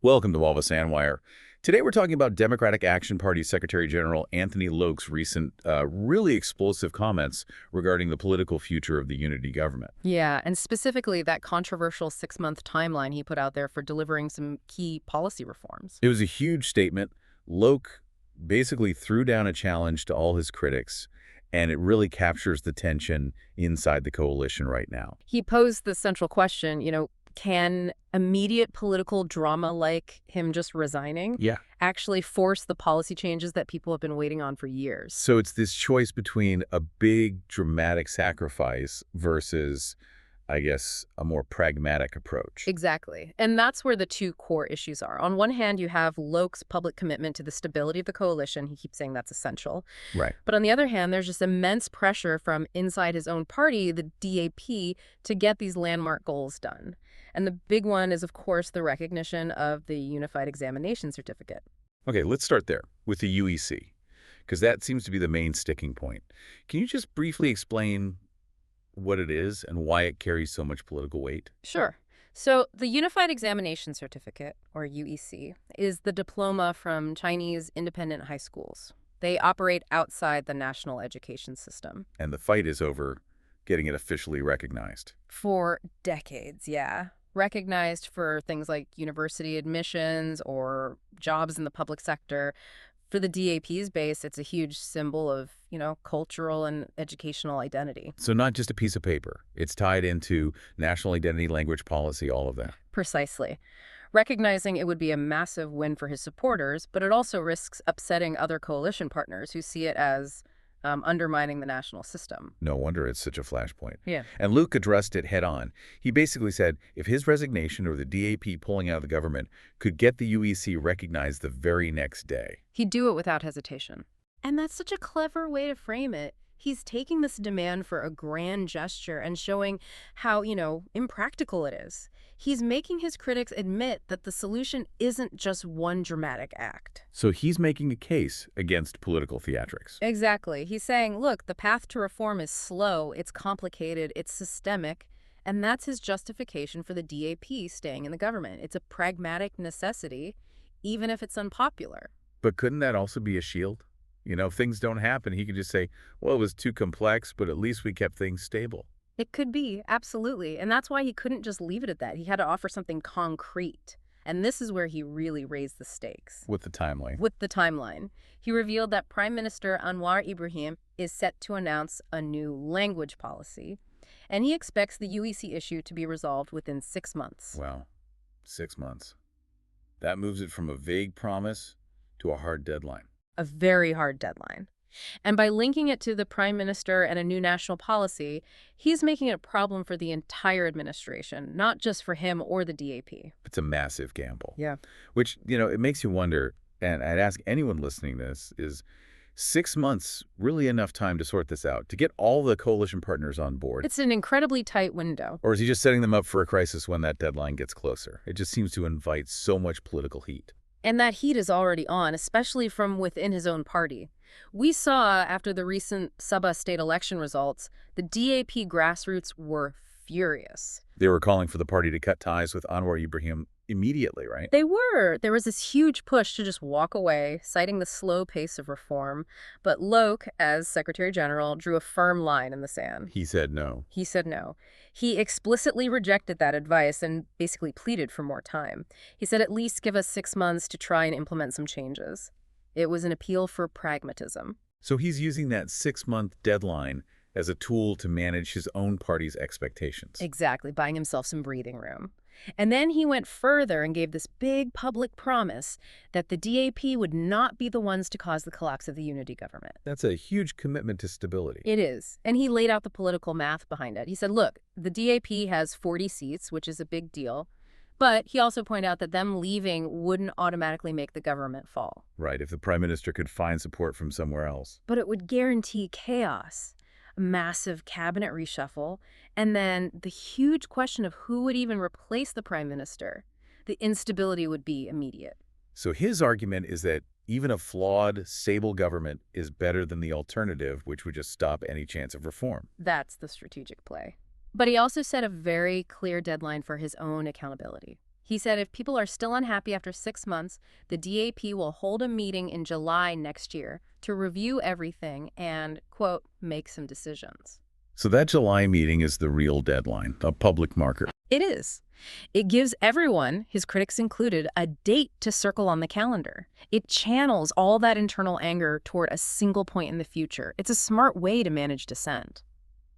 Welcome to Walva Sandwire. Today we're talking about Democratic Action Party Secretary General Anthony Loke's recent, really explosive comments regarding the political future of the unity government. Yeah, and specifically that controversial 6-month timeline he put out there for delivering some key policy reforms. It was a huge statement. Loke basically threw down a challenge to all his critics, and it really captures the tension inside the coalition right now. He posed the central question, can immediate political drama like him just resigning Yeah. actually force the policy changes that people have been waiting on for years? So it's this choice between a big, dramatic sacrifice versus, I guess, a more pragmatic approach. Exactly. And that's where the two core issues are. On one hand, you have Loke's public commitment to the stability of the coalition. He keeps saying that's essential. Right. But on the other hand, there's just immense pressure from inside his own party, the DAP, to get these landmark goals done. And the big one is, of course, the recognition of the Unified Examination Certificate. Okay, let's start there with the UEC, because that seems to be the main sticking point. Can you just briefly explain what it is and why it carries so much political weight? Sure. So the Unified Examination Certificate, or UEC, is the diploma from Chinese independent high schools. They operate outside the national education system. And the fight is over getting it officially recognized. For decades, yeah. Recognized for things like university admissions or jobs in the public sector. For the DAP's base, it's a huge symbol of, cultural and educational identity. So not just a piece of paper. It's tied into national identity, language policy, all of that. Precisely. Recognizing it would be a massive win for his supporters, but it also risks upsetting other coalition partners who see it as undermining the national system. No wonder it's such a flashpoint. Yeah. And Luke addressed it head on. He basically said if his resignation or the DAP pulling out of the government could get the UEC recognized the very next day. He'd do it without hesitation. And that's such a clever way to frame it. He's taking this demand for a grand gesture and showing how, impractical it is. He's making his critics admit that the solution isn't just one dramatic act. So he's making a case against political theatrics. Exactly. He's saying, look, the path to reform is slow, it's complicated, it's systemic, and that's his justification for the DAP staying in the government. It's a pragmatic necessity, even if it's unpopular. But couldn't that also be a shield? If things don't happen, he could just say, well, it was too complex, but at least we kept things stable. It could be, absolutely. And that's why he couldn't just leave it at that. He had to offer something concrete. And this is where he really raised the stakes. With the timeline. With the timeline. He revealed that Prime Minister Anwar Ibrahim is set to announce a new language policy. And he expects the UEC issue to be resolved within 6 months. Wow, 6 months. That moves it from a vague promise to a hard deadline. A very hard deadline. And by linking it to the prime minister and a new national policy, he's making it a problem for the entire administration, not just for him or the DAP. It's a massive gamble. Yeah. Which, it makes you wonder, and I'd ask anyone listening to this, is 6 months really enough time to sort this out, to get all the coalition partners on board? It's an incredibly tight window. Or is he just setting them up for a crisis when that deadline gets closer? It just seems to invite so much political heat. And that heat is already on, especially from within his own party. We saw, after the recent Sabah state election results, the DAP grassroots were furious. They were calling for the party to cut ties with Anwar Ibrahim immediately, right? They were. There was this huge push to just walk away, citing the slow pace of reform. But Loke, as Secretary General, drew a firm line in the sand. He said no. He said no. He explicitly rejected that advice and basically pleaded for more time. He said, at least give us 6 months to try and implement some changes. It was an appeal for pragmatism. So he's using that 6-month deadline as a tool to manage his own party's expectations. Exactly, buying himself some breathing room. And then he went further and gave this big public promise that the DAP would not be the ones to cause the collapse of the unity government. That's a huge commitment to stability. It is. And he laid out the political math behind it. He said, look, the DAP has 40 seats, which is a big deal. But he also pointed out that them leaving wouldn't automatically make the government fall. Right, if the prime minister could find support from somewhere else. But it would guarantee chaos, a massive cabinet reshuffle, and then the huge question of who would even replace the prime minister. The instability would be immediate. So his argument is that even a flawed, stable government is better than the alternative, which would just stop any chance of reform. That's the strategic play. But he also set a very clear deadline for his own accountability. He said if people are still unhappy after 6 months, the DAP will hold a meeting in July next year to review everything and, quote, make some decisions. So that July meeting is the real deadline, a public marker. It is. It gives everyone, his critics included, a date to circle on the calendar. It channels all that internal anger toward a single point in the future. It's a smart way to manage dissent.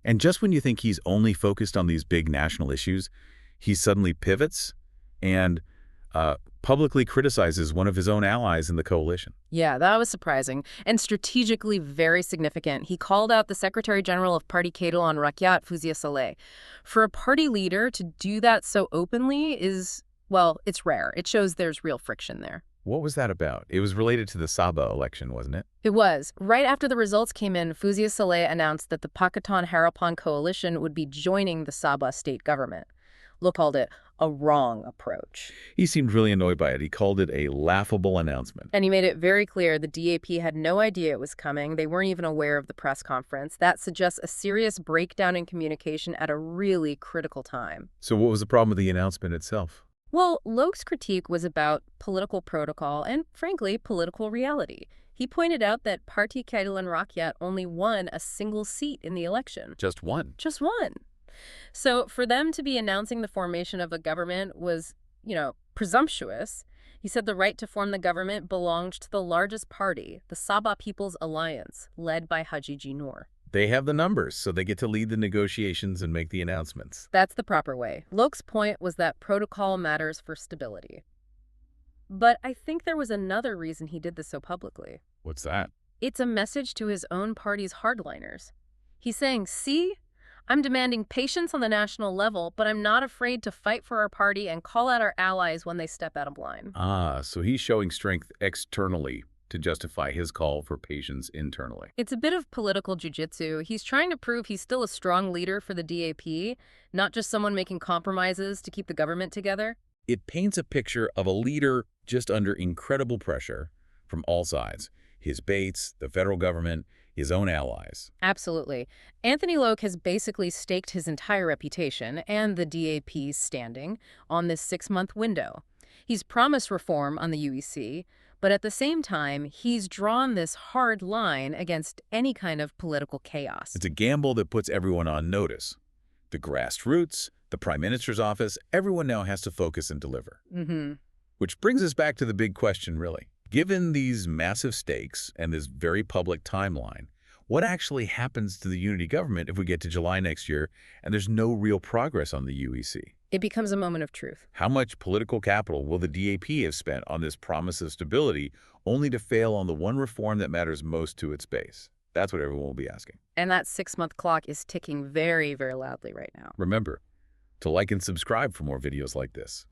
And just when you think he's only focused on these big national issues, he suddenly pivots and publicly criticizes one of his own allies in the coalition. Yeah, that was surprising and strategically very significant. He called out the Secretary General of Parti Keadilan Rakyat, Fuzia Saleh. For a party leader to do that so openly is, well, it's rare. It shows there's real friction there. What was that about? It was related to the Sabah election, wasn't it? It was. Right after the results came in, Fuzia Saleh announced that the Pakatan Harapan coalition would be joining the Sabah state government. Loke called it a wrong approach. He seemed really annoyed by it. He called it a laughable announcement. And he made it very clear the DAP had no idea it was coming. They weren't even aware of the press conference. That suggests a serious breakdown in communication at a really critical time. So what was the problem with the announcement itself? Well, Loke's critique was about political protocol and, frankly, political reality. He pointed out that Parti Keadilan Rakyat only won a single seat in the election. Just one. Just one. So for them to be announcing the formation of a government was, presumptuous. He said the right to form the government belonged to the largest party, the Sabah People's Alliance, led by Haji Jinur. They have the numbers, so they get to lead the negotiations and make the announcements. That's the proper way. Loke's point was that protocol matters for stability. But I think there was another reason he did this so publicly. What's that? It's a message to his own party's hardliners. He's saying, see, I'm demanding patience on the national level, but I'm not afraid to fight for our party and call out our allies when they step out of line. So he's showing strength externally to justify his call for patience internally. It's a bit of political jujitsu. He's trying to prove he's still a strong leader for the DAP, not just someone making compromises to keep the government together. It paints a picture of a leader just under incredible pressure from all sides. His baits, the federal government, his own allies. Absolutely. Anthony Loke has basically staked his entire reputation and the DAP's standing on this 6-month window. He's promised reform on the UEC, but at the same time, he's drawn this hard line against any kind of political chaos. It's a gamble that puts everyone on notice. The grassroots, the Prime Minister's office, everyone now has to focus and deliver. Which brings us back to the big question, really. Given these massive stakes and this very public timeline, what actually happens to the unity government if we get to July next year and there's no real progress on the UEC? It becomes a moment of truth. How much political capital will the DAP have spent on this promise of stability only to fail on the one reform that matters most to its base? That's what everyone will be asking. And that 6-month clock is ticking very, very loudly right now. Remember to like and subscribe for more videos like this.